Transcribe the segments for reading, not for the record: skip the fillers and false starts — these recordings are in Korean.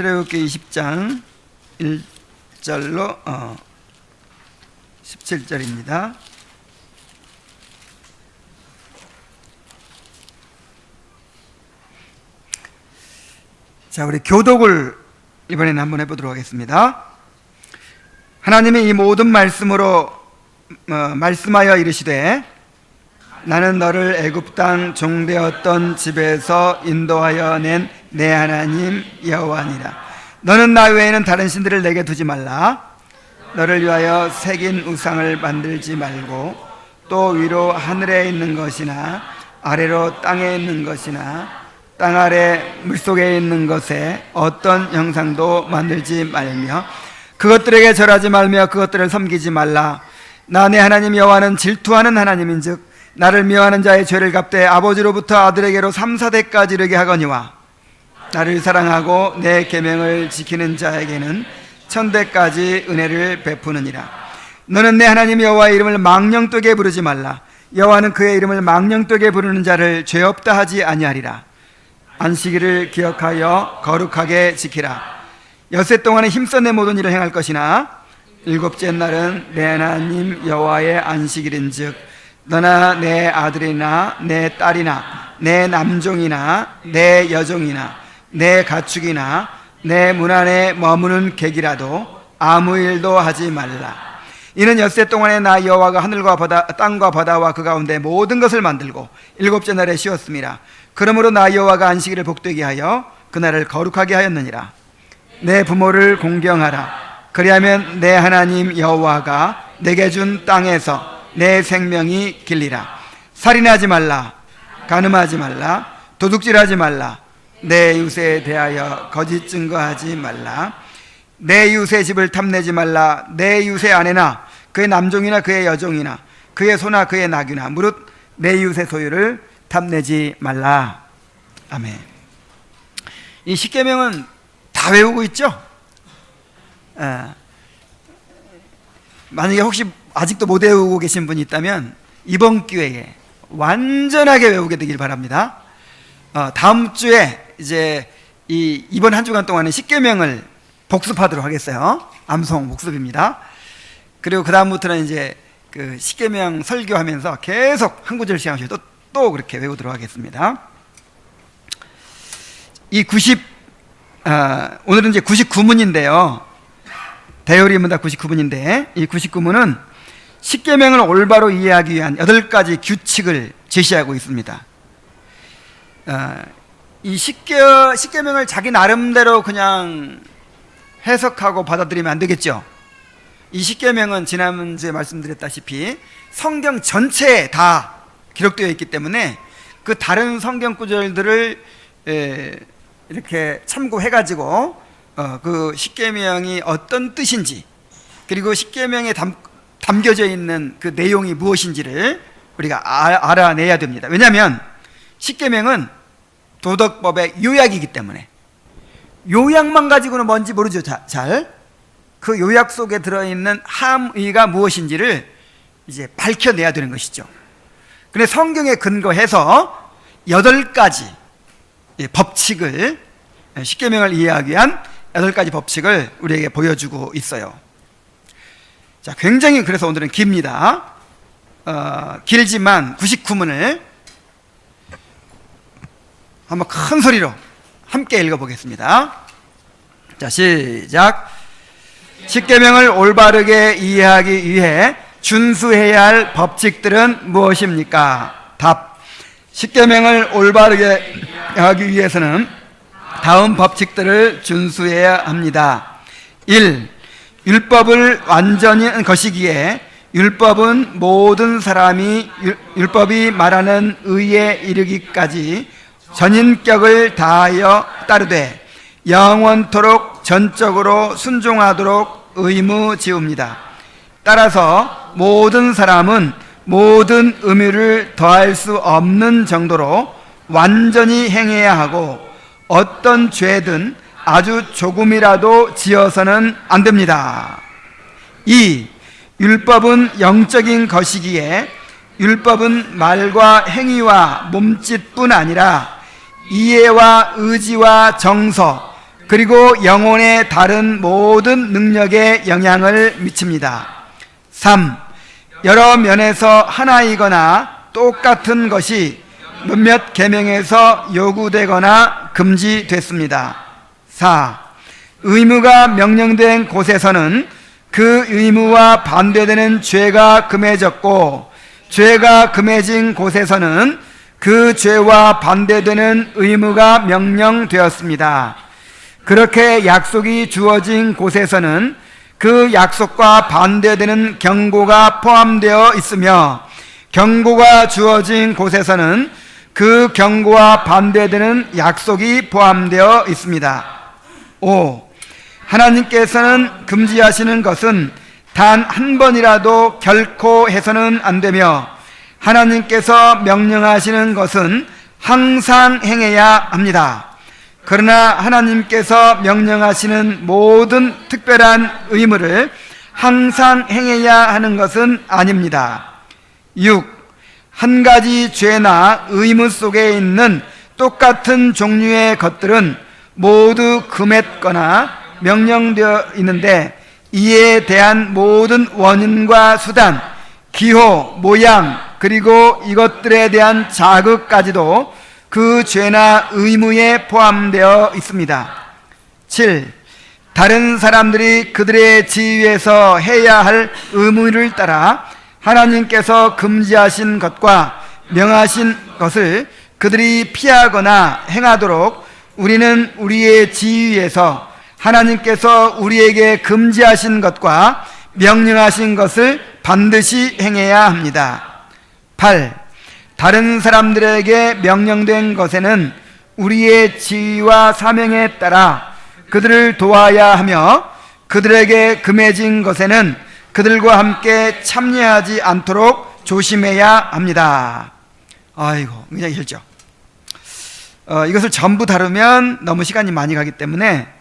출애굽기 20장 1절로 17절입니다. 자, 우리 교독을 이번에는 한번 해보도록 하겠습니다. 하나님이 이 모든 말씀으로 말씀하여 이르시되 나는 너를 애굽 땅 종되었던 집에서 인도하여 낸 내 하나님 여호와니라. 너는 나 외에는 다른 신들을 내게 두지 말라. 너를 위하여 새긴 우상을 만들지 말고 또 위로 하늘에 있는 것이나 아래로 땅에 있는 것이나 땅 아래 물속에 있는 것에 어떤 형상도 만들지 말며 그것들에게 절하지 말며 그것들을 섬기지 말라. 나 내 하나님 여호와는 질투하는 하나님인즉 나를 미워하는 자의 죄를 갚되 아버지로부터 아들에게로 3, 4대까지 이르게 하거니와 나를 사랑하고 내 계명을 지키는 자에게는 1000대까지 은혜를 베푸느니라. 너는 내 하나님 여호와의 이름을 망령되게 부르지 말라. 여호와는 그의 이름을 망령되게 부르는 자를 죄 없다 하지 아니하리라. 안식일을 기억하여 거룩하게 지키라. 엿새 동안에 힘써 내 모든 일을 행할 것이나 일곱째 날은 내 하나님 여호와의 안식일인즉 너나 내 아들이나 내 딸이나 내 남종이나 내 여종이나 내 가축이나 내 문 안에 머무는 객이라도 아무 일도 하지 말라. 이는 엿새 동안에 나 여호와가 하늘과 바다, 땅과 바다와 그 가운데 모든 것을 만들고 일곱째 날에 쉬었음이라. 그러므로 나 여호와가 안식일을 복되게 하여 그날을 거룩하게 하였느니라. 내 부모를 공경하라. 그리하면 내 하나님 여호와가 내게 준 땅에서 내 생명이 길리라. 살인하지 말라. 간음하지 말라. 도둑질하지 말라. 내 이웃에 대하여 거짓 증거하지 말라. 내 이웃의 집을 탐내지 말라. 내 이웃의 아내나 그의 남종이나 그의 여종이나 그의 소나 그의 낙이나 무릇 내 이웃의 소유를 탐내지 말라. 아멘. 이 십계명은 다 외우고 있죠? 만약에 혹시 아직도 못 외우고 계신 분이 있다면 이번 기회에 완전하게 외우게 되길 바랍니다. 다음 주에 이제 이번 한 주간 동안은 십계명을 복습하도록 하겠어요. 암송 복습입니다. 그리고 그 다음부터는 이제 그 십계명 설교하면서 계속 한 구절씩 하시고 또 그렇게 외우도록 하겠습니다. 오늘은 이제 99문인데요. 대요리문답 99문인데 이 99문은 십계명을 올바로 이해하기 위한 8가지 규칙을 제시하고 있습니다. 이 십계명을 자기 나름대로 그냥 해석하고 받아들이면 안 되겠죠. 이 십계명은 지난주에 말씀드렸다시피 성경 전체에 다 기록되어 있기 때문에 그 다른 성경 구절들을 이렇게 참고해가지고 그 십계명이 어떤 뜻인지 그리고 십계명에 담겨져 있는 그 내용이 무엇인지를 우리가 알아내야 됩니다. 왜냐하면 십계명은 도덕법의 요약이기 때문에 요약만 가지고는 뭔지 모르죠. 잘 그 요약 속에 들어있는 함의가 무엇인지를 이제 밝혀내야 되는 것이죠. 그런데 성경에 근거해서 8가지 법칙을 십계명을 이해하기 위한 8가지 법칙을 우리에게 보여주고 있어요. 자, 굉장히 그래서 오늘은 깁니다. 길지만 99문을 한번 큰 소리로 함께 읽어보겠습니다. 자, 시작. 십계명을 올바르게 이해하기 위해 준수해야 할 법칙들은 무엇입니까? 답. 십계명을 올바르게 하기 위해서는 다음 법칙들을 준수해야 합니다. 1. 율법을 완전히 것이기에 율법은 모든 사람이 율법이 말하는 의에 이르기까지 전인격을 다하여 따르되 영원토록 전적으로 순종하도록 의무지웁니다. 따라서 모든 사람은 모든 의무를 더할 수 없는 정도로 완전히 행해야 하고 어떤 죄든 아주 조금이라도 지어서는 안 됩니다. 2. 율법은 영적인 것이기에 율법은 말과 행위와 몸짓뿐 아니라 이해와 의지와 정서 그리고 영혼의 다른 모든 능력에 영향을 미칩니다. 3. 여러 면에서 하나이거나 똑같은 것이 몇몇 계명에서 요구되거나 금지됐습니다. 4. 의무가 명령된 곳에서는 그 의무와 반대되는 죄가 금해졌고, 죄가 금해진 곳에서는 그 죄와 반대되는 의무가 명령되었습니다. 그렇게 약속이 주어진 곳에서는 그 약속과 반대되는 경고가 포함되어 있으며, 경고가 주어진 곳에서는 그 경고와 반대되는 약속이 포함되어 있습니다. 5. 하나님께서는 금지하시는 것은 단 한 번이라도 결코 해서는 안 되며, 하나님께서 명령하시는 것은 항상 행해야 합니다. 그러나 하나님께서 명령하시는 모든 특별한 의무를 항상 행해야 하는 것은 아닙니다. 6. 한 가지 죄나 의무 속에 있는 똑같은 종류의 것들은 모두 금했거나 명령되어 있는데, 이에 대한 모든 원인과 수단, 기호, 모양, 그리고 이것들에 대한 자극까지도 그 죄나 의무에 포함되어 있습니다. 7. 다른 사람들이 그들의 지위에서 해야 할 의무를 따라 하나님께서 금지하신 것과 명하신 것을 그들이 피하거나 행하도록 우리는 우리의 지위에서 하나님께서 우리에게 금지하신 것과 명령하신 것을 반드시 행해야 합니다. 8. 다른 사람들에게 명령된 것에는 우리의 지위와 사명에 따라 그들을 도와야 하며, 그들에게 금해진 것에는 그들과 함께 참여하지 않도록 조심해야 합니다. 아이고, 굉장히 길죠. 이것을 전부 다루면 너무 시간이 많이 가기 때문에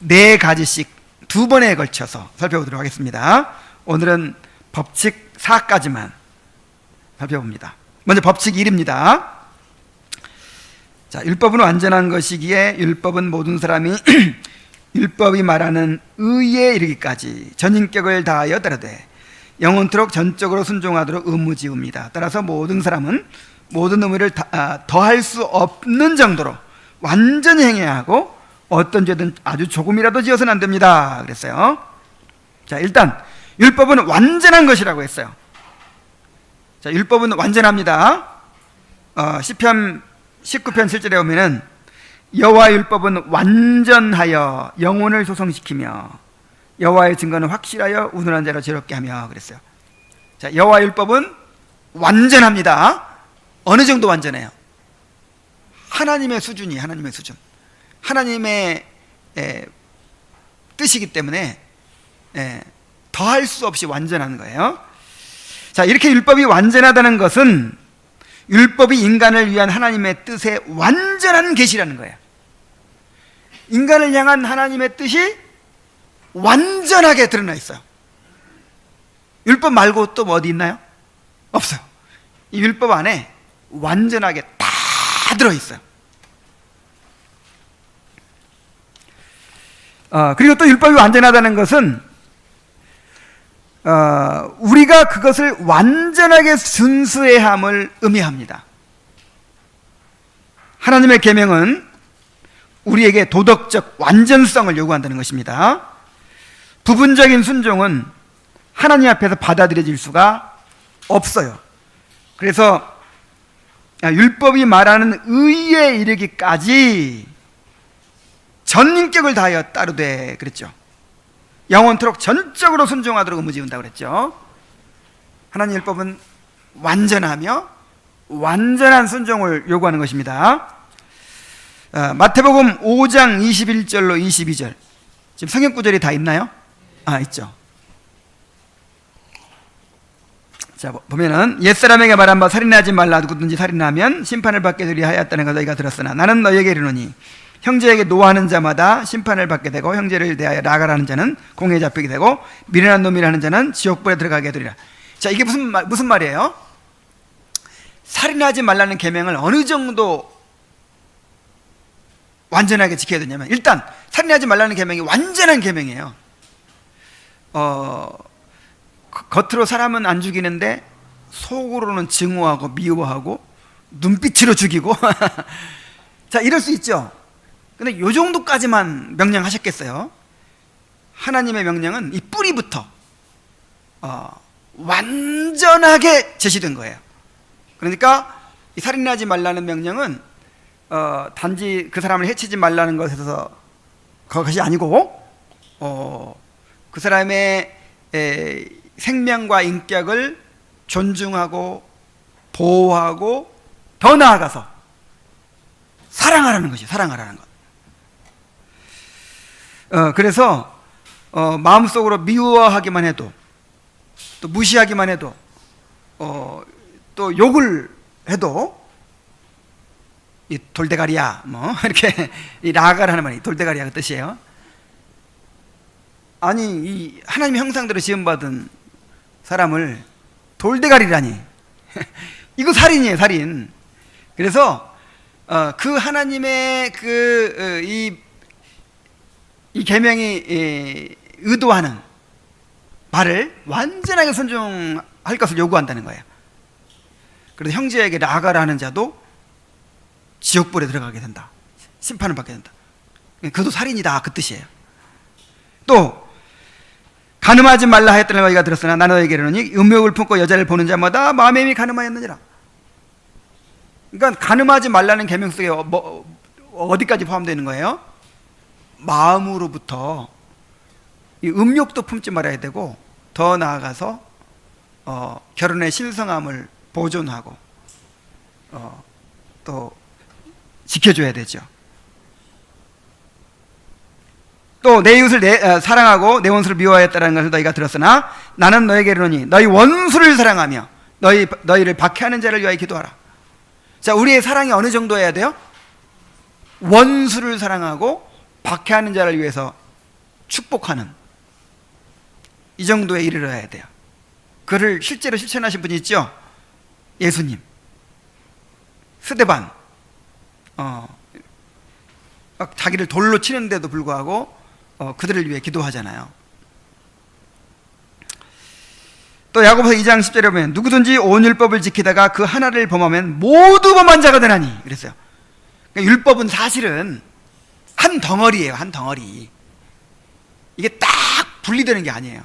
4가지씩 2번에 걸쳐서 살펴보도록 하겠습니다. 오늘은 법칙 4까지만 살펴봅니다. 먼저 법칙 1입니다. 자, 율법은 완전한 것이기에 율법은 모든 사람이 율법이 말하는 의에 이르기까지 전인격을 다하여 따르되 영원토록 전적으로 순종하도록 의무지옵니다. 따라서 모든 사람은 모든 의무를 더할 수 없는 정도로 완전히 행해야 하고, 어떤 죄든 아주 조금이라도 지어서는 안 됩니다. 그랬어요. 자, 일단 율법은 완전한 것이라고 했어요. 자, 율법은 완전합니다. 시편 19편 7절에 보면은 여호와의 율법은 완전하여 영혼을 소성시키며 여호와의 증거는 확실하여 우둔한 자를 즐겁게 하며 그랬어요. 자, 여호와의 율법은 완전합니다. 어느 정도 완전해요? 하나님의 수준이 하나님의 수준. 하나님의 뜻이기 때문에 더할 수 없이 완전한 거예요. 자, 이렇게 율법이 완전하다는 것은 율법이 인간을 위한 하나님의 뜻의 완전한 계시라는 거예요. 인간을 향한 하나님의 뜻이 완전하게 드러나 있어요. 율법 말고 또 어디 있나요? 없어요. 이 율법 안에 완전하게 다 들어있어요. 그리고 또 율법이 완전하다는 것은 우리가 그것을 완전하게 순수해야 함을 의미합니다. 하나님의 계명은 우리에게 도덕적 완전성을 요구한다는 것입니다. 부분적인 순종은 하나님 앞에서 받아들여질 수가 없어요. 그래서 율법이 말하는 의에 이르기까지 전인격을 다하여 따르되 그랬죠. 영원토록 전적으로 순종하도록 의무지운다고 그랬죠. 하나님 율법은 완전하며 완전한 순종을 요구하는 것입니다. 마태복음 5장 21절로 22절, 지금 성경 구절이 다 있나요? 있죠. 자, 보면은 옛사람에게 말한 바 살인하지 말라, 누구든지 살인하면 심판을 받게 되리라 하였다는 것을 너희가 들었으나 나는 너희에게 이르노니 형제에게 노하는 자마다 심판을 받게 되고 형제를 대하여 나가라는 자는 공회에 잡히게 되고 미련한 놈이라는 자는 지옥불에 들어가게 되리라. 자, 이게 무슨 말이에요? 살인하지 말라는 계명을 어느 정도 완전하게 지켜야 되냐면, 일단 살인하지 말라는 계명이 완전한 계명이에요. 겉으로 사람은 안 죽이는데 속으로는 증오하고 미워하고 눈빛으로 죽이고 자, 이럴 수 있죠. 근데 요 정도까지만 명령하셨겠어요? 하나님의 명령은 이 뿌리부터 완전하게 제시된 거예요. 그러니까 이 살인하지 말라는 명령은 단지 그 사람을 해치지 말라는 것에서 그것이 아니고 그 사람의 생명과 인격을 존중하고 보호하고 더 나아가서 사랑하라는 것이, 사랑하라는 것. 그래서 마음속으로 미워하기만 해도, 또 무시하기만 해도, 또 욕을 해도 이 돌대가리야 뭐 이렇게 이 라가라는 말이 돌대가리야 그 뜻이에요. 아니, 이 하나님의 형상대로 지음받은 사람을 돌대가리라니 이거 살인이에요, 살인. 그래서 그 하나님의 이 계명이 의도하는 말을 완전하게 순종할 것을 요구한다는 거예요. 그래서 형제에게 라가라 하는 자도 지옥불에 들어가게 된다, 심판을 받게 된다. 그도 살인이다 그 뜻이에요. 또 간음하지 말라 하였더니 너희가 들었으나 나는 너희에게 이르노니 음욕을 품고 여자를 보는 자마다 마음에 이미 간음하였느니라. 그러니까 간음하지 말라는 계명 속에 어디까지 포함되는 거예요? 마음으로부터 이 음욕도 품지 말아야 되고, 더 나아가서 결혼의 신성함을 보존하고 또 지켜줘야 되죠. 또 내 이웃을 사랑하고 내 원수를 미워하였다는 것을 너희가 들었으나 나는 너에게 이르노니 너희 원수를 사랑하며 너희를 박해하는 자를 위하여 기도하라. 자, 우리의 사랑이 어느 정도여야 돼요? 원수를 사랑하고 박해하는 자를 위해서 축복하는, 이 정도에 이르러야 돼요. 그를 실제로 실천하신 분이 있죠. 예수님, 스데반, 자기를 돌로 치는데도 불구하고 그들을 위해 기도하잖아요. 또 야고보서 2장 10절에 보면 누구든지 온 율법을 지키다가 그 하나를 범하면 모두 범한 자가 되나니 그랬어요. 그러니까 율법은 사실은 한 덩어리예요, 한 덩어리. 이게 딱 분리되는 게 아니에요.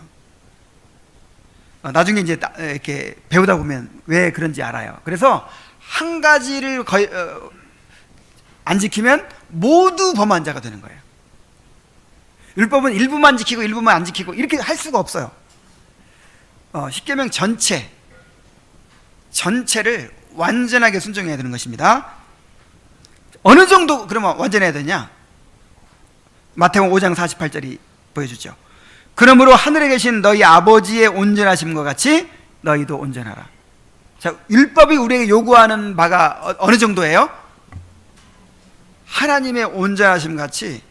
나중에 이제 이렇게 배우다 보면 왜 그런지 알아요. 그래서 한 가지를 거의 안 지키면 모두 범한 자가 되는 거예요. 율법은 일부만 지키고 일부만 안 지키고 이렇게 할 수가 없어요. 십계명 전체를 완전하게 순종해야 되는 것입니다. 어느 정도 그러면 완전해야 되냐? 마태복음 5장 48절이 보여주죠. 그러므로 하늘에 계신 너희 아버지의 온전하심과 같이 너희도 온전하라. 자, 율법이 우리에게 요구하는 바가 어느 정도예요? 하나님의 온전하심 같이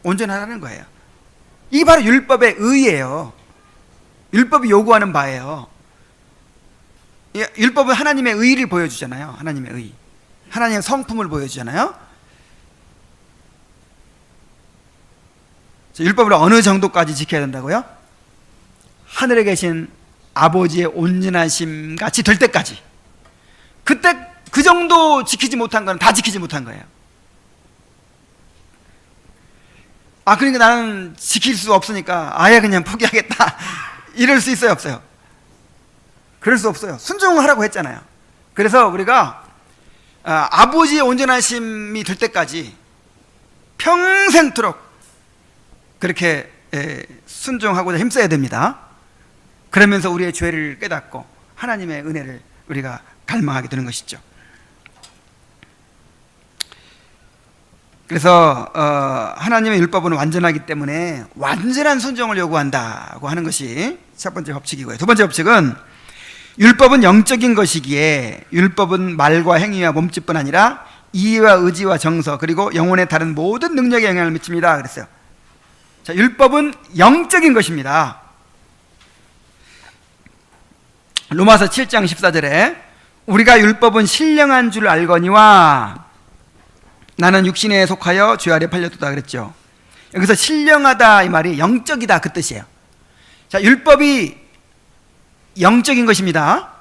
온전하라는 거예요. 이게 바로 율법의 의예요. 율법이 요구하는 바예요. 율법은 하나님의 의를 보여주잖아요. 하나님의 의, 하나님의 성품을 보여주잖아요. 율법을 어느 정도까지 지켜야 된다고요? 하늘에 계신 아버지의 온전하심 같이 될 때까지. 그때 그 정도 지키지 못한 건 다 지키지 못한 거예요. 그러니까 나는 지킬 수 없으니까 아예 그냥 포기하겠다 이럴 수 있어요, 없어요? 그럴 수 없어요. 순종하라고 했잖아요. 그래서 우리가 아버지의 온전하심이 될 때까지 평생토록 그렇게 순종하고자 힘써야 됩니다. 그러면서 우리의 죄를 깨닫고 하나님의 은혜를 우리가 갈망하게 되는 것이죠. 그래서 하나님의 율법은 완전하기 때문에 완전한 순종을 요구한다고 하는 것이 첫 번째 법칙이고요. 두 번째 법칙은 율법은 영적인 것이기에 율법은 말과 행위와 몸짓뿐 아니라 이해와 의지와 정서 그리고 영혼의 다른 모든 능력에 영향을 미칩니다. 그랬어요. 자, 율법은 영적인 것입니다. 로마서 7장 14절에 우리가 율법은 신령한 줄 알거니와 나는 육신에 속하여 죄 아래 팔렸다 그랬죠. 여기서 신령하다 이 말이 영적이다 그 뜻이에요. 자, 율법이 영적인 것입니다.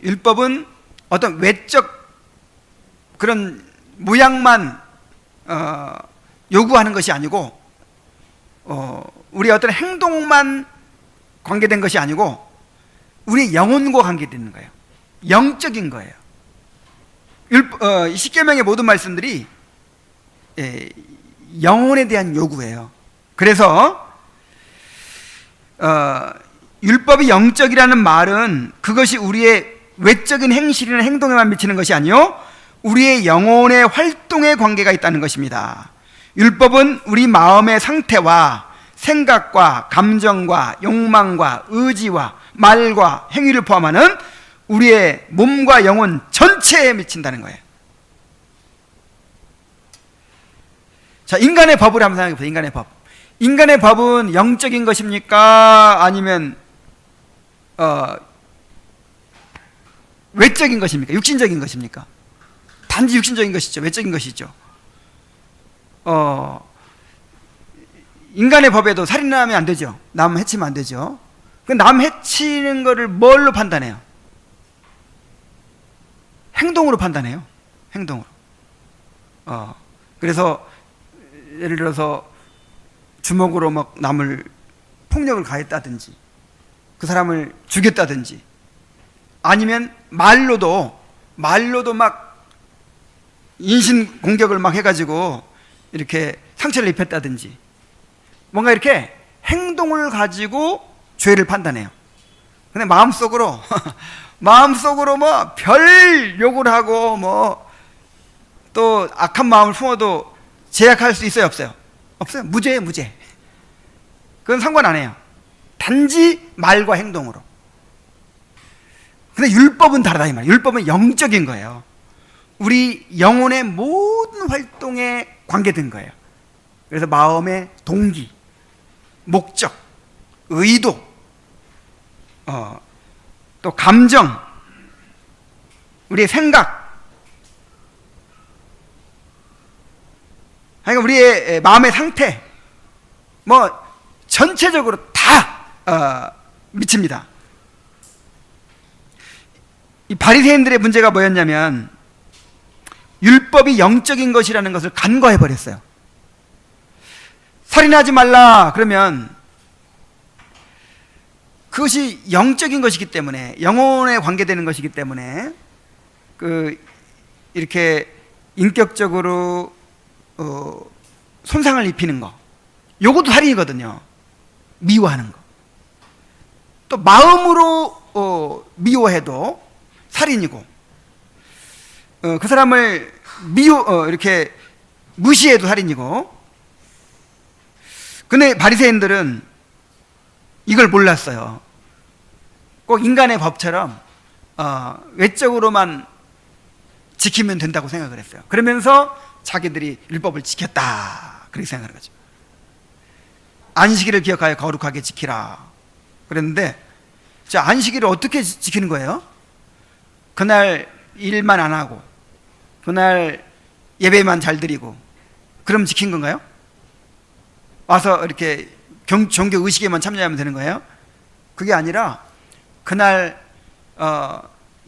율법은 어떤 외적 그런 모양만 요구하는 것이 아니고 우리 어떤 행동만 관계된 것이 아니고 우리 영혼과 관계되는 거예요. 영적인 거예요. 십계명의 모든 말씀들이 영혼에 대한 요구예요. 그래서 율법이 영적이라는 말은 그것이 우리의 외적인 행실이나 행동에만 미치는 것이 아니요 우리의 영혼의 활동에 관계가 있다는 것입니다. 율법은 우리 마음의 상태와 생각과 감정과 욕망과 의지와 말과 행위를 포함하는 우리의 몸과 영혼 전체에 미친다는 거예요. 자, 인간의 법을 한번 생각해 보세요. 인간의 법. 인간의 법은 영적인 것입니까? 아니면 외적인 것입니까? 육신적인 것입니까? 단지 육신적인 것이죠. 외적인 것이죠. 인간의 법에도 살인하면 안 되죠. 남 해치면 안 되죠. 남 해치는 거를 뭘로 판단해요? 행동으로 판단해요. 행동으로. 그래서 예를 들어서 주먹으로 막 남을 폭력을 가했다든지 그 사람을 죽였다든지 아니면 말로도 막 인신 공격을 막 해가지고 이렇게 상처를 입혔다든지 뭔가 이렇게 행동을 가지고 죄를 판단해요. 근데 마음속으로 뭐 별 욕을 하고 뭐 또 악한 마음을 품어도 제약할 수 있어요, 없어요? 없어요. 무죄예요, 무죄. 그건 상관 안 해요. 단지 말과 행동으로. 근데 율법은 다르다 이 말이에요. 율법은 영적인 거예요. 우리 영혼의 모든 활동에 관계된 거예요. 그래서 마음의 동기, 목적, 의도, 또 감정, 우리의 생각, 그러니까 우리의 마음의 상태, 뭐 전체적으로 다 미칩니다. 이 바리새인들의 문제가 뭐였냐면 율법이 영적인 것이라는 것을 간과해 버렸어요. 살인하지 말라 그러면 그것이 영적인 것이기 때문에 영혼에 관계되는 것이기 때문에 이렇게 인격적으로 손상을 입히는 거 요것도 살인이거든요. 미워하는 거. 또 마음으로 미워해도 살인이고 그 사람을 이렇게 무시해도 살인이고. 근데 바리새인들은 이걸 몰랐어요. 꼭 인간의 법처럼 외적으로만 지키면 된다고 생각을 했어요. 그러면서 자기들이 율법을 지켰다 그렇게 생각하는 거죠. 안식일을 기억하여 거룩하게 지키라 그랬는데 자, 안식일을 어떻게 지키는 거예요? 그날 일만 안 하고 그날 예배만 잘 드리고 그럼 지킨 건가요? 와서 이렇게 종교 의식에만 참여하면 되는 거예요? 그게 아니라 그날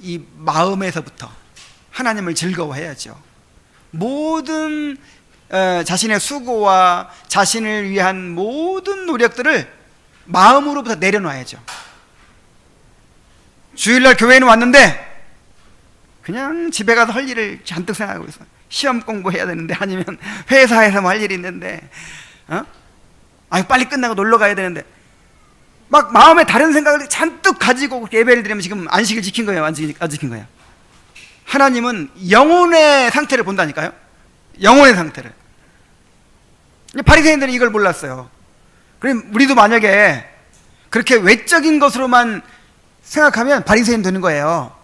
이 마음에서부터 하나님을 즐거워해야죠. 모든 자신의 수고와 자신을 위한 모든 노력들을 마음으로부터 내려놔야죠. 주일날 교회에는 왔는데 그냥 집에 가서 할 일을 잔뜩 생각하고 있어요. 시험 공부해야 되는데 아니면 회사에서 뭐 할 일이 있는데 빨리 끝나고 놀러 가야 되는데 막 마음에 다른 생각을 잔뜩 가지고 예배를 드리면 지금 안식일 지킨 거예요? 안 지킨 거예요? 하나님은 영혼의 상태를 본다니까요. 영혼의 상태를. 바리새인들은 이걸 몰랐어요. 그럼 우리도 만약에 그렇게 외적인 것으로만 생각하면 바리새인 되는 거예요.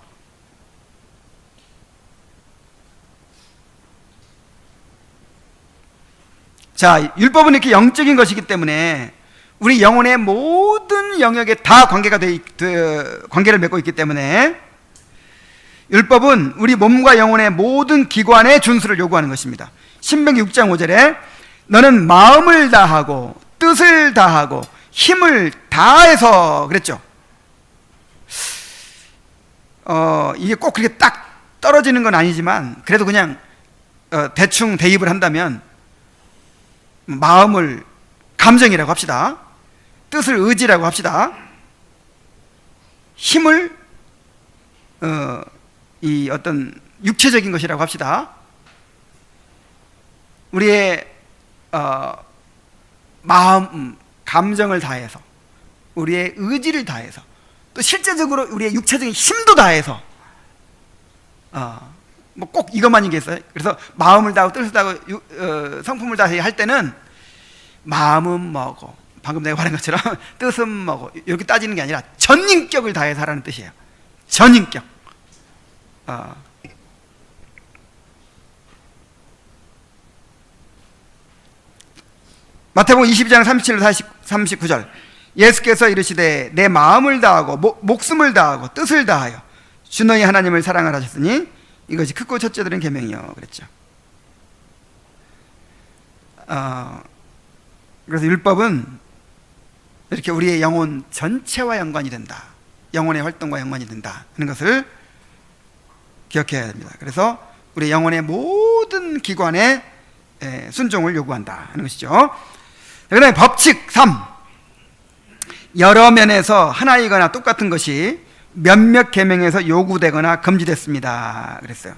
자, 율법은 이렇게 영적인 것이기 때문에 우리 영혼의 모든 영역에 다 관계를 맺고 있기 때문에 율법은 우리 몸과 영혼의 모든 기관의 준수를 요구하는 것입니다. 신명기 6장 5절에 너는 마음을 다하고 뜻을 다하고 힘을 다해서 그랬죠. 이게 꼭 그렇게 딱 떨어지는 건 아니지만 그래도 그냥 대충 대입을 한다면 마음을 감정이라고 합시다. 뜻을 의지라고 합시다. 힘을 이 어떤 육체적인 것이라고 합시다. 우리의 마음, 감정을 다해서, 우리의 의지를 다해서, 또 실제적으로 우리의 육체적인 힘도 다해서, 뭐 꼭 이것만이겠어요. 그래서 마음을 다하고 뜻을 다하고 성품을 다해 할 때는 마음은 뭐고, 방금 내가 말한 것처럼 뜻은 뭐고 이렇게 따지는 게 아니라 전인격을 다해서 하라는 뜻이에요. 전인격. 마태복음 22장 37절 39절 예수께서 이르시되 내 마음을 다하고 목숨을 다하고 뜻을 다하여 주 너희 하나님을 사랑하라 하셨으니 이것이 크고 첫째 들은 계명이요 그랬죠. 그래서 율법은 이렇게 우리의 영혼 전체와 연관이 된다. 영혼의 활동과 연관이 된다 하는 것을 기억해야 됩니다. 그래서 우리 영혼의 모든 기관에 순종을 요구한다 하는 것이죠. 그 다음에 법칙 3. 여러 면에서 하나이거나 똑같은 것이 몇몇 계명에서 요구되거나 금지됐습니다 그랬어요.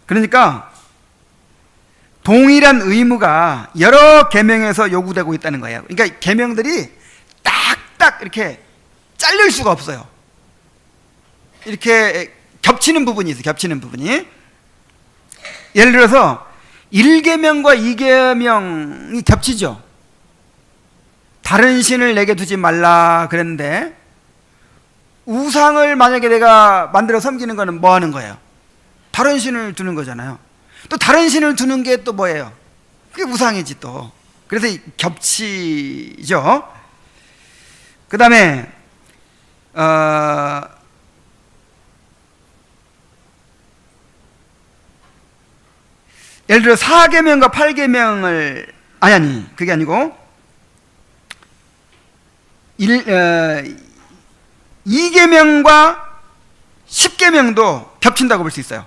그러니까 동일한 의무가 여러 계명에서 요구되고 있다는 거예요. 그러니까 계명들이 딱딱 이렇게 잘릴 수가 없어요. 이렇게 겹치는 부분이 있어요. 겹치는 부분이. 예를 들어서 1계명과 2계명이 겹치죠. 다른 신을 내게 두지 말라 그랬는데 우상을 만약에 내가 만들어 섬기는 거는 뭐 하는 거예요? 다른 신을 두는 거잖아요. 또 다른 신을 두는 게 또 뭐예요? 그게 우상이지 또. 그래서 겹치죠. 그 다음에 예를 들어 4계명과 8계명을 아니 그게 아니고 2계명과 10계명도 겹친다고 볼 수 있어요.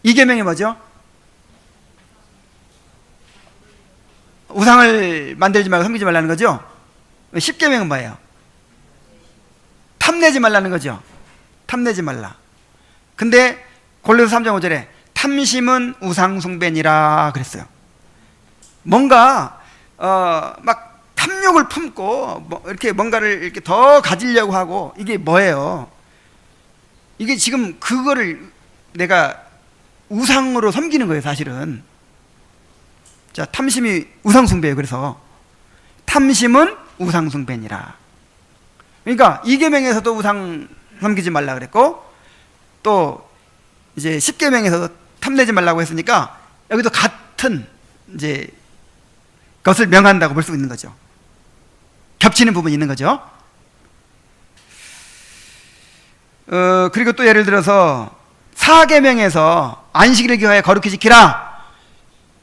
2계명이 뭐죠? 우상을 만들지 말고 섬기지 말라는 거죠. 10계명은 뭐예요? 탐내지 말라는 거죠. 탐내지 말라. 근데 골로새 3장 5절에 탐심은 우상 숭배니라 그랬어요. 뭔가 막 탐욕을 품고 뭐 이렇게 뭔가를 이렇게 더 가지려고 하고 이게 뭐예요? 이게 지금 그거를 내가 우상으로 섬기는 거예요, 사실은. 자, 탐심이 우상 숭배예요. 그래서 탐심은 우상 숭배니라. 그러니까 2계명에서도 우상 섬기지 말라 그랬고 또 이제 10계명에서도 탐내지 말라고 했으니까 여기도 같은 이제 것을 명한다고 볼 수 있는 거죠. 겹치는 부분이 있는 거죠. 그리고 또 예를 들어서 4계명에서 안식일을 기억하여 거룩히 지키라.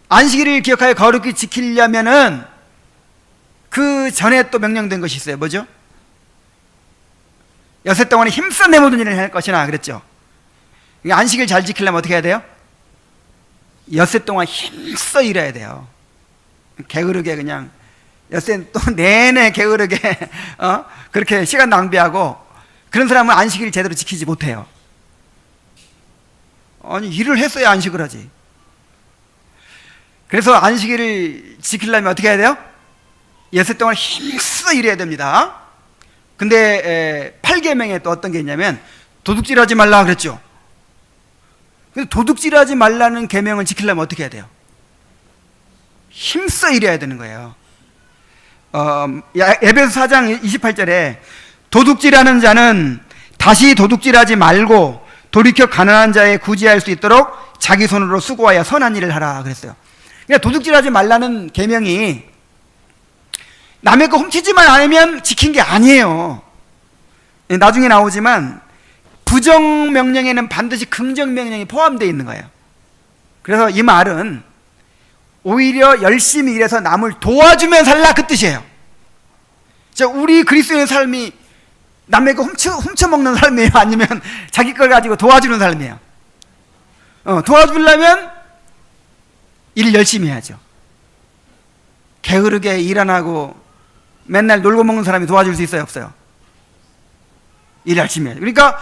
안식일을 기억하여 거룩히 지키려면은 그 전에 또 명령된 것이 있어요. 뭐죠? 여섯 동안에 힘써 내 모든 일을 할 것이나 그랬죠. 안식일 잘 지키려면 어떻게 해야 돼요? 엿새 동안 힘써 일해야 돼요. 게으르게 그냥 엿새 또 내내 게으르게 그렇게 시간 낭비하고 그런 사람은 안식일 제대로 지키지 못해요. 아니 일을 했어야 안식을 하지. 그래서 안식일을 지키려면 어떻게 해야 돼요? 엿새 동안 힘써 일해야 됩니다. 근데 8계명에 또 어떤 게 있냐면 도둑질하지 말라 그랬죠. 근데 도둑질하지 말라는 계명을 지키려면 어떻게 해야 돼요? 힘써 일해야 되는 거예요. 에베소 4장 28절에 도둑질하는 자는 다시 도둑질하지 말고 돌이켜 가난한 자에 구제할 수 있도록 자기 손으로 수고하여 선한 일을 하라 그랬어요. 그러니까 도둑질하지 말라는 계명이 남의 거 훔치지만 않으면 지킨 게 아니에요. 나중에 나오지만 부정 명령에는 반드시 긍정 명령이 포함되어 있는 거예요. 그래서 이 말은 오히려 열심히 일해서 남을 도와주면 살라 그 뜻이에요. 우리 그리스도인의 삶이 남의 거 훔쳐먹는 삶이에요? 아니면 자기 걸 가지고 도와주는 삶이에요? 도와주려면 일 열심히 해야죠. 게으르게 일 안 하고 맨날 놀고 먹는 사람이 도와줄 수 있어요? 없어요? 일 열심히 해야죠. 그러니까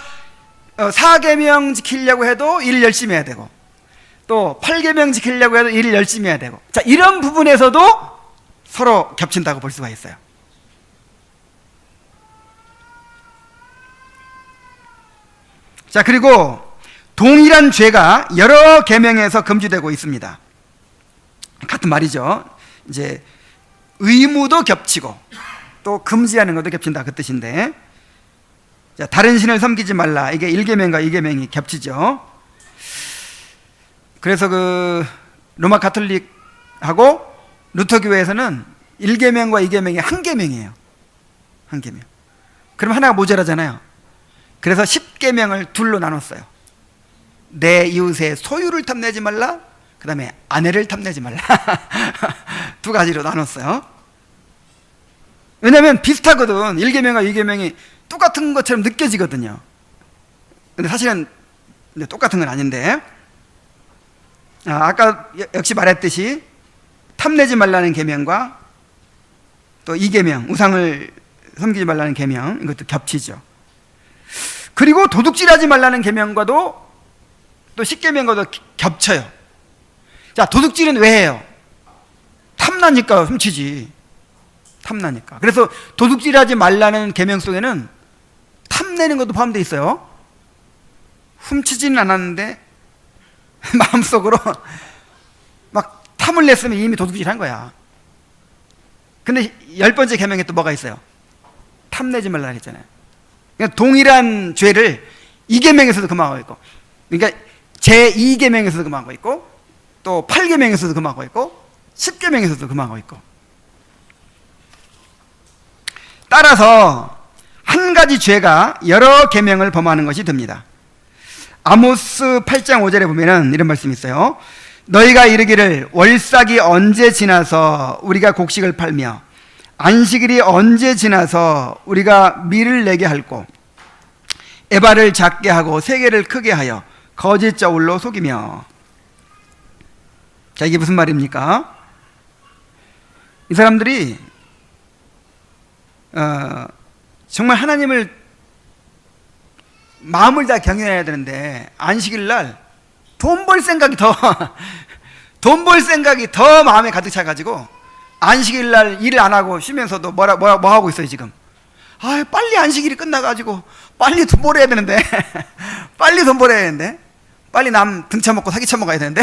4계명 지키려고 해도 일 열심히 해야 되고, 또 8계명 지키려고 해도 일을 열심히 해야 되고, 자, 이런 부분에서도 서로 겹친다고 볼 수가 있어요. 자, 그리고 동일한 죄가 여러 계명에서 금지되고 있습니다. 같은 말이죠. 이제 의무도 겹치고 또 금지하는 것도 겹친다 그 뜻인데, 자, 다른 신을 섬기지 말라, 이게 1계명과 2계명이 겹치죠. 그래서 그 로마 가톨릭하고 루터교회에서는 1계명과 2계명이 한 계명이에요. 한 계명. 그럼 하나가 모자라잖아요. 그래서 10계명을 둘로 나눴어요. 내 이웃의 소유를 탐내지 말라, 그 다음에 아내를 탐내지 말라. 두 가지로 나눴어요. 왜냐하면 비슷하거든. 1계명과 2계명이 똑같은 것처럼 느껴지거든요. 근데 사실은 똑같은 건 아닌데, 아까 역시 말했듯이 탐내지 말라는 계명과 또 2계명, 우상을 섬기지 말라는 계명, 이것도 겹치죠. 그리고 도둑질하지 말라는 계명과도 또 10계명과도 겹쳐요. 자, 도둑질은 왜 해요? 탐나니까 훔치지. 탐나니까. 그래서 도둑질하지 말라는 계명 속에는 탐내는 것도 포함되어 있어요. 훔치지는 않았는데 마음속으로 막 탐을 냈으면 이미 도둑질한 거야. 근데 10번째 계명에 또 뭐가 있어요? 탐내지 말라 했잖아요. 그러니까 동일한 죄를 2계명에서도 금하고 있고, 그러니까 제2계명에서도 금하고 있고, 또 8계명에서도 금하고 있고, 10계명에서도 금하고 있고. 따라서 한 가지 죄가 여러 계명을 범하는 것이 됩니다. 아모스 8장 5절에 보면은 이런 말씀이 있어요. 너희가 이르기를 월삭이 언제 지나서 우리가 곡식을 팔며 안식일이 언제 지나서 우리가 밀을 내게 할꼬, 에바를 작게 하고 세계를 크게 하여 거짓 저울로 속이며. 자, 이게 무슨 말입니까? 이 사람들이 정말 하나님을 마음을 다 경외해야 되는데, 안식일 날 돈 벌 생각이 더 마음에 가득 차가지고 안식일 날 일 안 하고 쉬면서도 뭐 하고 있어요 지금? 빨리 안식일이 끝나가지고 빨리 돈 벌어야 되는데 빨리 돈 벌어야 되는데, 빨리 남 등쳐먹고 사기 쳐먹어야 되는데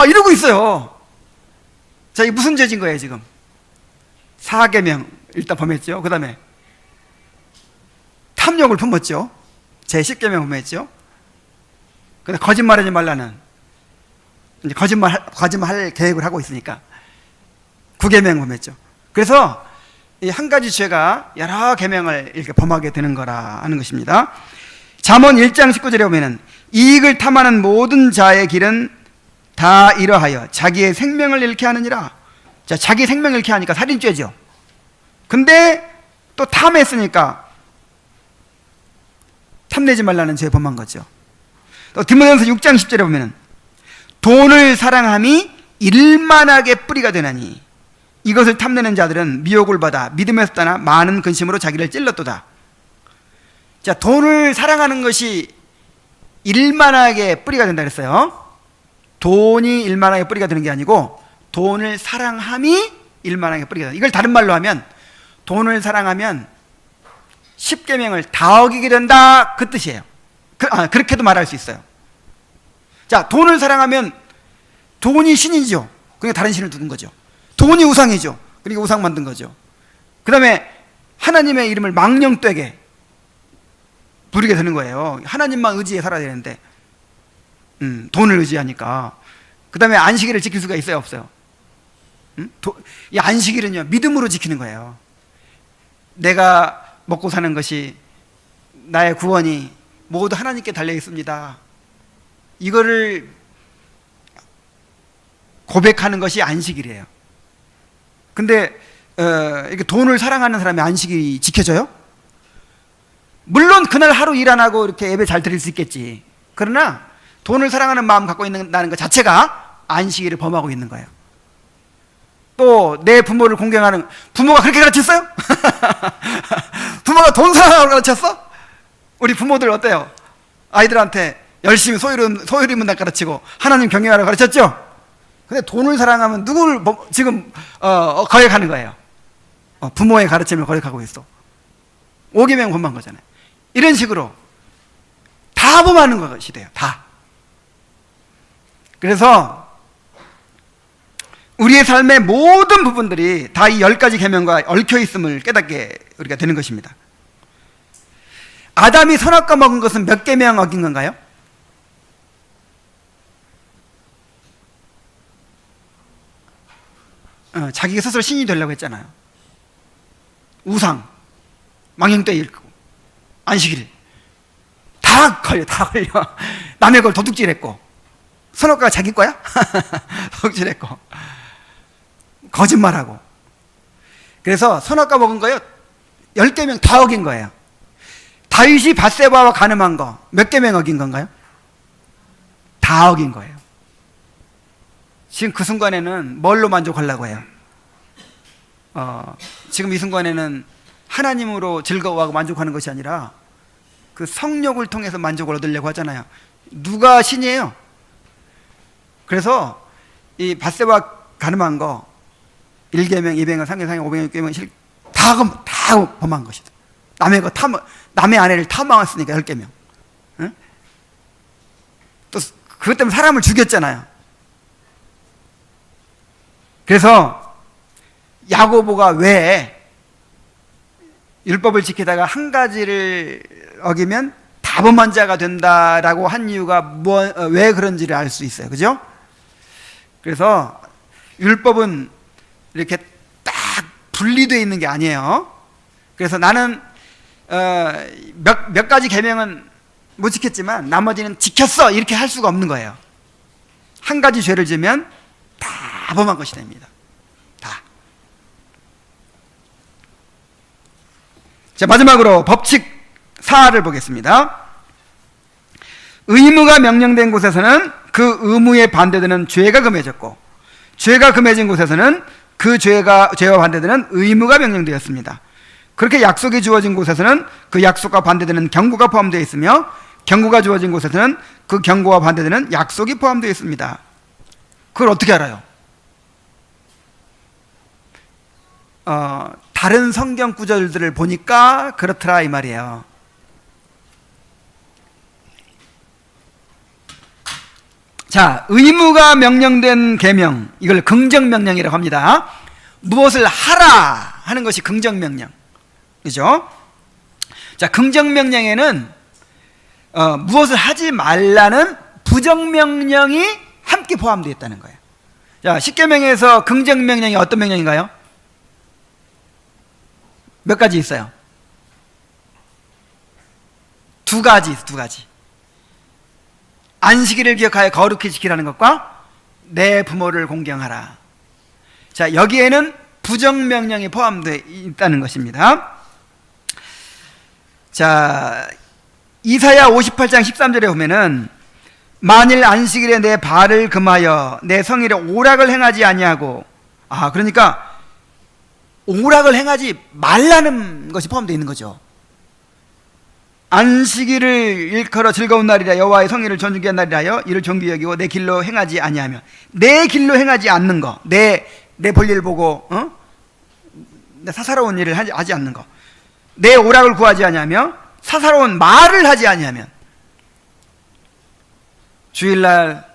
이러고 있어요. 자, 이게 무슨 죄진 거예요 지금? 4계명 일단 범했죠. 그 다음에 탐욕을 품었죠. 제 10계명 범했죠. 근데 거짓말하지 말라는, 이제 거짓말할 계획을 하고 있으니까 9계명 범했죠. 그래서 이 한 가지 죄가 여러 계명을 이렇게 범하게 되는 거라 하는 것입니다. 잠언 1장 19절에 보면은 이익을 탐하는 모든 자의 길은 다 이러하여 자기의 생명을 잃게 하느니라. 자, 자기 생명을 잃게 하니까 살인죄죠. 근데 또 탐했으니까 탐내지 말라는 죄 범한 거죠. 또 디모데전서 6장 10절에 보면은 돈을 사랑함이 일만하게 뿌리가 되나니 이것을 탐내는 자들은 미혹을 받아 믿음에서 떠나 많은 근심으로 자기를 찔렀도다. 자, 돈을 사랑하는 것이 일만하게 뿌리가 된다 그랬어요. 돈이 일만하게 뿌리가 되는 게 아니고 돈을 사랑함이 일만하게 뿌리가 된다. 이걸 다른 말로 하면 돈을 사랑하면 10계명을 다 어기게 된다 그 뜻이에요. 그렇게도 말할 수 있어요. 자, 돈을 사랑하면 돈이 신이죠. 그러니까 다른 신을 두는 거죠. 돈이 우상이죠. 그러니까 우상 만든 거죠. 그 다음에 하나님의 이름을 망령되게 부르게 되는 거예요. 하나님만 의지해 살아야 되는데 돈을 의지하니까. 그 다음에 안식일을 지킬 수가 있어요 없어요? 이 안식일은요 믿음으로 지키는 거예요. 내가 먹고 사는 것이 나의 구원이 모두 하나님께 달려 있습니다. 이거를 고백하는 것이 안식일이에요. 근데 이렇게 돈을 사랑하는 사람이 안식이 지켜져요? 물론 그날 하루 일 안 하고 이렇게 예배 잘 드릴 수 있겠지. 그러나 돈을 사랑하는 마음 갖고 있다는 것 자체가 안식일을 범하고 있는 거예요. 또 내 부모를 공경하는, 부모가 그렇게 가르쳤어요? 부모가 돈 사랑하라고 가르쳤어? 우리 부모들 어때요? 아이들한테 열심히 소유리 문답 가르치고 하나님 경외하라고 가르쳤죠? 근데 돈을 사랑하면 누구를 지금 거역하는 거예요? 부모의 가르침을 거역하고 있어. 5계명 범한 거잖아요. 이런 식으로 다 범하는 것이 돼요. 다. 그래서 우리의 삶의 모든 부분들이 다 이 10가지 계명과 얽혀 있음을 깨닫게 우리가 되는 것입니다. 아담이 선악과 먹은 것은 몇 계명 어긴 건가요? 자기가 스스로 신이 되려고 했잖아요. 우상, 망령되이 읽고, 안식일, 다 걸려. 남의 걸 도둑질했고, 선악과가 자기 거야? 도둑질했고, 거짓말하고. 그래서 선악과 먹은 거요, 10계명 다 어긴 거예요. 다윗이 밧세바와 간음한 거 몇 계명 어긴 건가요? 다 어긴 거예요. 지금 그 순간에는 뭘로 만족하려고 해요? 지금 이 순간에는 하나님으로 즐거워하고 만족하는 것이 아니라 그 성욕을 통해서 만족을 얻으려고 하잖아요. 누가 신이에요? 그래서 이 밧세바 간음한 거 1계명, 2계명, 3계명, 5계명, 6계명 다 범한 것이다. 남의 아내를 탐망했으니까 10계명. 응? 또 그것 때문에 사람을 죽였잖아요. 그래서 야고보가 왜 율법을 지키다가 한 가지를 어기면 다 범한 자가 된다라고 한 이유가 왜 그런지를 알 수 있어요. 그죠? 그래서 율법은 이렇게 딱 분리되어 있는 게 아니에요. 그래서 나는 몇 가지 계명은 못 지켰지만 나머지는 지켰어 이렇게 할 수가 없는 거예요. 한 가지 죄를 지으면 다 범한 것이 됩니다. 다. 자, 마지막으로 법칙 4를 보겠습니다. 의무가 명령된 곳에서는 그 의무에 반대되는 죄가 금해졌고, 죄가 금해진 곳에서는 그 죄와 반대되는 의무가 명령되었습니다. 그렇게 약속이 주어진 곳에서는 그 약속과 반대되는 경고가 포함되어 있으며, 경고가 주어진 곳에서는 그 경고와 반대되는 약속이 포함되어 있습니다. 그걸 어떻게 알아요? 다른 성경 구절들을 보니까 그렇더라 이 말이에요. 자, 의무가 명령된 계명, 이걸 긍정명령이라고 합니다. 무엇을 하라 하는 것이 긍정명령, 그죠? 자, 긍정명령에는 무엇을 하지 말라는 부정명령이 함께 포함되어 있다는 거예요. 자, 10계명에서 긍정명령이 어떤 명령인가요? 몇 가지 있어요? 두 가지. 안식일을 기억하여 거룩히 지키라는 것과 내 부모를 공경하라. 자, 여기에는 부정명령이 포함되어 있다는 것입니다. 자, 이사야 58장 13절에 보면은 만일 안식일에 내 발을 금하여 내 성일에 오락을 행하지 아니하고, 그러니까 오락을 행하지 말라는 것이 포함되어 있는 거죠. 안식일을 일컬어 즐거운 날이라 여호와의 성일을 존중케 한 날이라여 이를 존귀히 여기고 내 길로 행하지 아니하며, 내 길로 행하지 않는 거, 내 볼일 보고 내 사사로운 일을 하지 않는 거, 내 오락을 구하지 아니하며 사사로운 말을 하지 아니하면, 주일날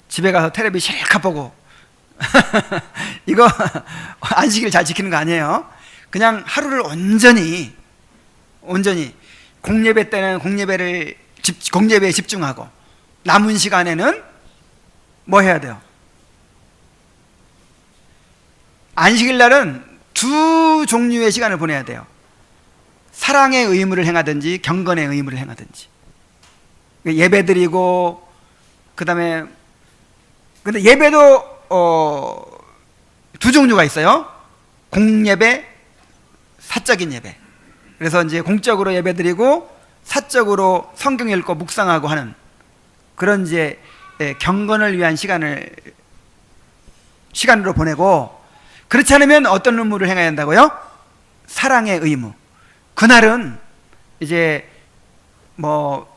집에 가서 텔레비 실컷 보고 이거 안식일 잘 지키는 거 아니에요. 그냥 하루를 온전히 공예배 때는 공예배에 집중하고, 남은 시간에는 뭐 해야 돼요? 안식일 날은 두 종류의 시간을 보내야 돼요. 사랑의 의무를 행하든지 경건의 의무를 행하든지. 예배드리고 그다음에 근데 예배도 두 종류가 있어요. 공예배, 사적인 예배. 그래서 이제 공적으로 예배드리고 사적으로 성경 읽고 묵상하고 하는 그런 이제 경건을 위한 시간으로 보내고, 그렇지 않으면 어떤 의무를 행해야 한다고요? 사랑의 의무. 그날은 이제 뭐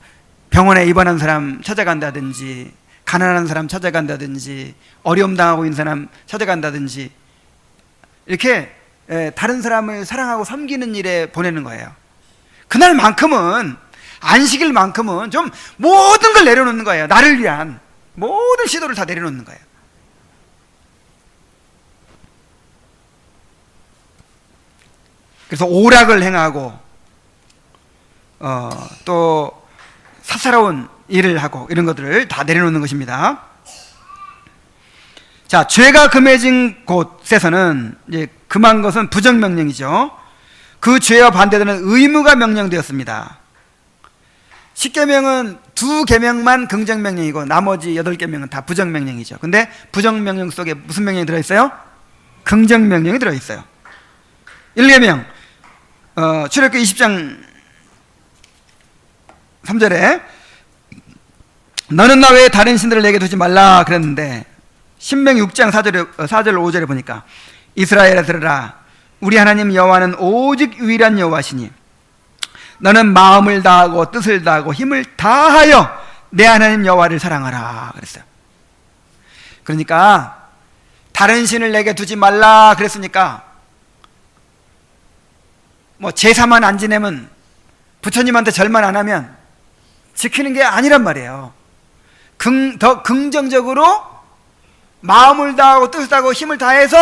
병원에 입원한 사람 찾아간다든지, 가난한 사람 찾아간다든지, 어려움 당하고 있는 사람 찾아간다든지, 이렇게 다른 사람을 사랑하고 섬기는 일에 보내는 거예요. 그날만큼은, 안식일만큼은 좀 모든 걸 내려놓는 거예요. 나를 위한 모든 시도를 다 내려놓는 거예요. 그래서 오락을 행하고 또 사사로운 일을 하고 이런 것들을 다 내려놓는 것입니다. 자, 죄가 금해진 곳에서는 이제 금한 것은 부정명령이죠. 그 죄와 반대되는 의무가 명령되었습니다. 10계명은 2계명만 긍정명령이고 나머지 8계명은 다 부정명령이죠. 근데 부정명령 속에 무슨 명령이 들어있어요? 긍정명령이 들어있어요. 1계명 출애굽기 20장 3절에 너는 나 외에 다른 신들을 내게 두지 말라 그랬는데, 신명 6장 4절 5절에 보니까 이스라엘아 들으라, 우리 하나님 여호와는 오직 유일한 여호와시니 너는 마음을 다하고 뜻을 다하고 힘을 다하여 내 하나님 여호와를 사랑하라 그랬어요. 그러니까 다른 신을 내게 두지 말라 그랬으니까 뭐 제사만 안 지내면, 부처님한테 절만 안 하면 지키는 게 아니란 말이에요. 더 긍정적으로 마음을 다하고 뜻을 다하고 힘을 다해서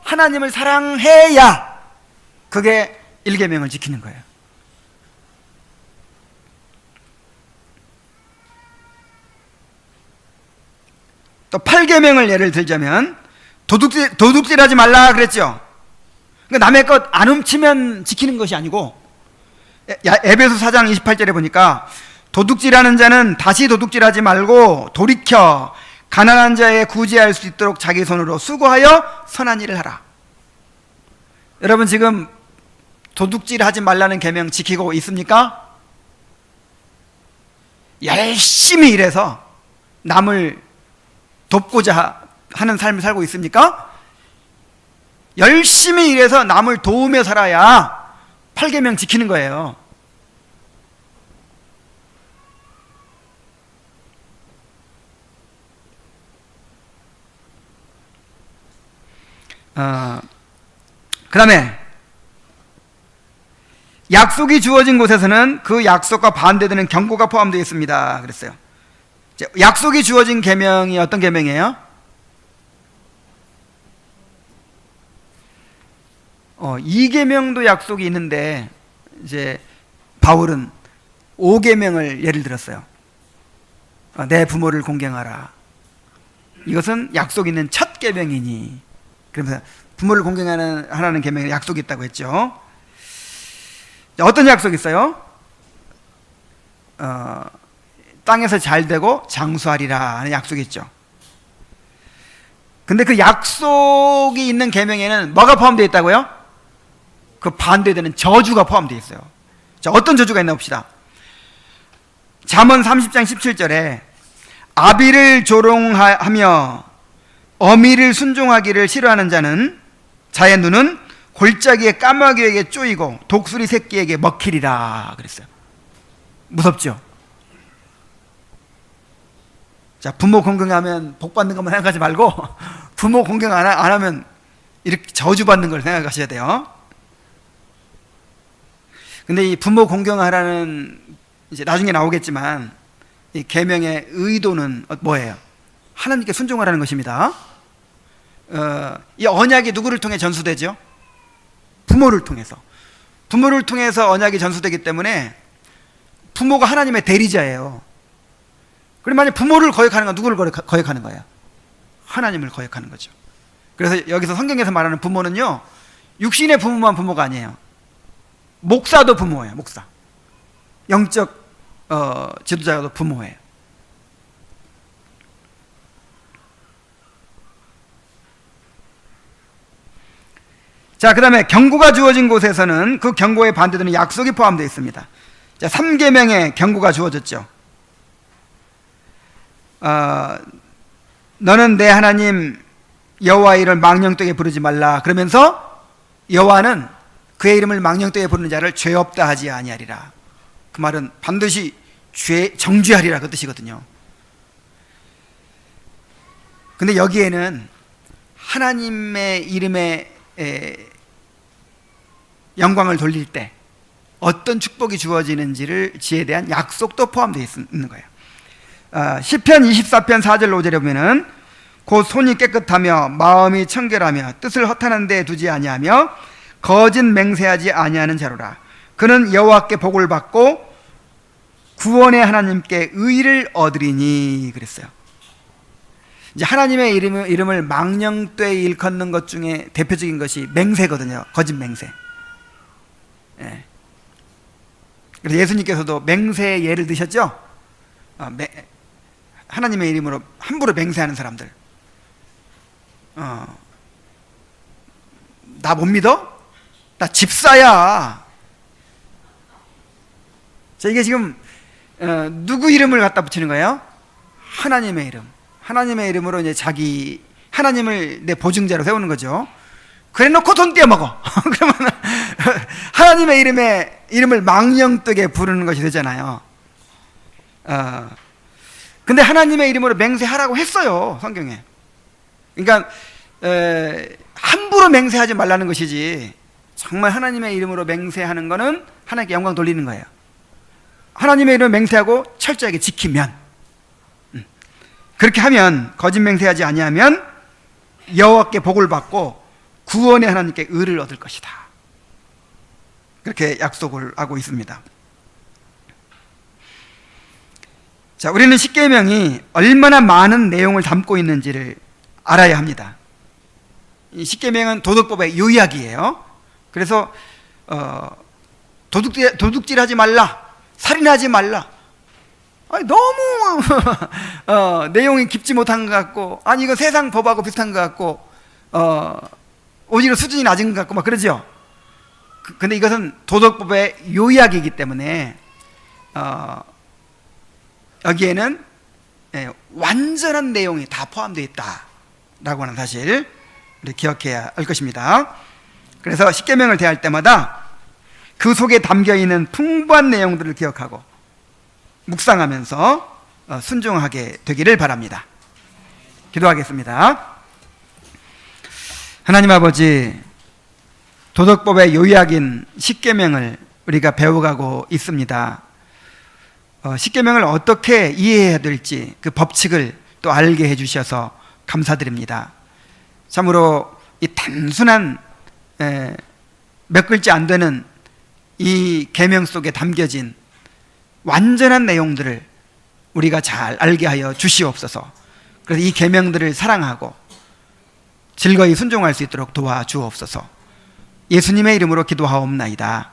하나님을 사랑해야 그게 1계명을 지키는 거예요. 또 8계명을 예를 들자면 도둑질하지 말라 그랬죠. 그러니까 남의 것 안 훔치면 지키는 것이 아니고, 에베소 4장 28절에 보니까 도둑질하는 자는 다시 도둑질하지 말고 돌이켜 가난한 자의 구제할 수 있도록 자기 손으로 수고하여 선한 일을 하라. 여러분 지금 도둑질하지 말라는 계명 지키고 있습니까? 열심히 일해서 남을 돕고자 하는 삶을 살고 있습니까? 열심히 일해서 남을 도우며 살아야 8계명 지키는 거예요. 그 다음에 약속이 주어진 곳에서는 그 약속과 반대되는 경고가 포함되어 있습니다 그랬어요. 약속이 주어진 계명이 어떤 계명이에요? 2계명도 약속이 있는데 이제 바울은 5계명을 예를 들었어요. 내 부모를 공경하라. 이것은 약속 있는 첫 계명이니, 그러면서 부모를 공경하라는 계명에 약속이 있다고 했죠. 어떤 약속이 있어요? 땅에서 잘 되고 장수하리라 하는 약속이 있죠. 근데 그 약속이 있는 계명에는 뭐가 포함되어 있다고요? 그 반대되는 저주가 포함되어 있어요. 자, 어떤 저주가 있나 봅시다. 잠언 30장 17절에 아비를 조롱하며 어미를 순종하기를 싫어하는 자는 자의 눈은 골짜기의 까마귀에게 쪼이고 독수리 새끼에게 먹히리라 그랬어요. 무섭죠? 자, 부모 공경하면 복 받는 것만 생각하지 말고 부모 공경 안 하면 이렇게 저주받는 걸 생각하셔야 돼요. 근데 이 부모 공경하라는, 이제 나중에 나오겠지만, 이 계명의 의도는 뭐예요? 하나님께 순종하라는 것입니다. 이 언약이 누구를 통해 전수되죠? 부모를 통해서. 부모를 통해서 언약이 전수되기 때문에 부모가 하나님의 대리자예요. 그럼 만약 부모를 거역하는 건 누구를 거역하는 거예요? 하나님을 거역하는 거죠. 그래서 여기서 성경에서 말하는 부모는요, 육신의 부모만 부모가 아니에요. 목사도 부모예요. 목사. 영적 지도자도 부모예요. 자, 그 다음에 경고가 주어진 곳에서는 그 경고에 반대되는 약속이 포함되어 있습니다. 자, 3계명의 경고가 주어졌죠. 너는 내 하나님 여호와의 이름을 망령되게 부르지 말라. 그러면서 여호와는 그의 이름을 망령되게 부르는 자를 죄 없다 하지 아니하리라. 그 말은 반드시 정죄하리라 그 뜻이거든요. 근데 여기에는 하나님의 이름에 영광을 돌릴 때 어떤 축복이 주어지는지에 대한 약속도 포함되어 있는 거예요. 시편 24편 4절 5절에 보면은 곧 손이 깨끗하며 마음이 청결하며 뜻을 허탄한 데 두지 아니하며 거짓 맹세하지 아니하는 자로라. 그는 여호와께 복을 받고 구원의 하나님께 의를 얻으리니 그랬어요. 이제 하나님의 이름을 망령되이 일컫는 것 중에 대표적인 것이 맹세거든요. 거짓 맹세. 예. 그래서 예수님께서도 맹세의 예를 드셨죠. 하나님의 이름으로 함부로 맹세하는 사람들. 나 못 믿어? 나 집사야. 자, 이게 지금 누구 이름을 갖다 붙이는 거예요? 하나님의 이름. 하나님의 이름으로 이제 자기 하나님을 내 보증자로 세우는 거죠. 그래 놓고 돈 떼어먹어. 그러면 하나님의 이름을 망령되게 부르는 것이 되잖아요. 근데 하나님의 이름으로 맹세하라고 했어요, 성경에. 그러니까 함부로 맹세하지 말라는 것이지, 정말 하나님의 이름으로 맹세하는 거는 하나님께 영광 돌리는 거예요. 하나님의 이름을 맹세하고 철저하게 지키면, 그렇게 하면, 거짓 맹세하지 아니하면 여호와께 복을 받고 구원의 하나님께 의를 얻을 것이다. 그렇게 약속을 하고 있습니다. 자, 우리는 십계명이 얼마나 많은 내용을 담고 있는지를 알아야 합니다. 이 십계명은 도덕법의 요약이에요. 그래서 도둑질하지 말라, 살인하지 말라. 아니, 너무 내용이 깊지 못한 것 같고, 아니 이거 세상 법하고 비슷한 것 같고, 오히려 수준이 낮은 것 같고 막 그러죠. 근데 이것은 도덕법의 요약이기 때문에 여기에는 완전한 내용이 다 포함되어 있다라고 하는 사실 우리 기억해야 할 것입니다. 그래서 십계명을 대할 때마다 그 속에 담겨있는 풍부한 내용들을 기억하고 묵상하면서 순종하게 되기를 바랍니다. 기도하겠습니다. 하나님 아버지, 도덕법의 요약인 십계명을 우리가 배워가고 있습니다. 십계명을 어떻게 이해해야 될지 그 법칙을 또 알게 해주셔서 감사드립니다. 참으로 이 단순한 몇 글자 안 되는 이 계명 속에 담겨진 완전한 내용들을 우리가 잘 알게 하여 주시옵소서. 그래서 이 계명들을 사랑하고 즐거이 순종할 수 있도록 도와주옵소서. 예수님의 이름으로 기도하옵나이다.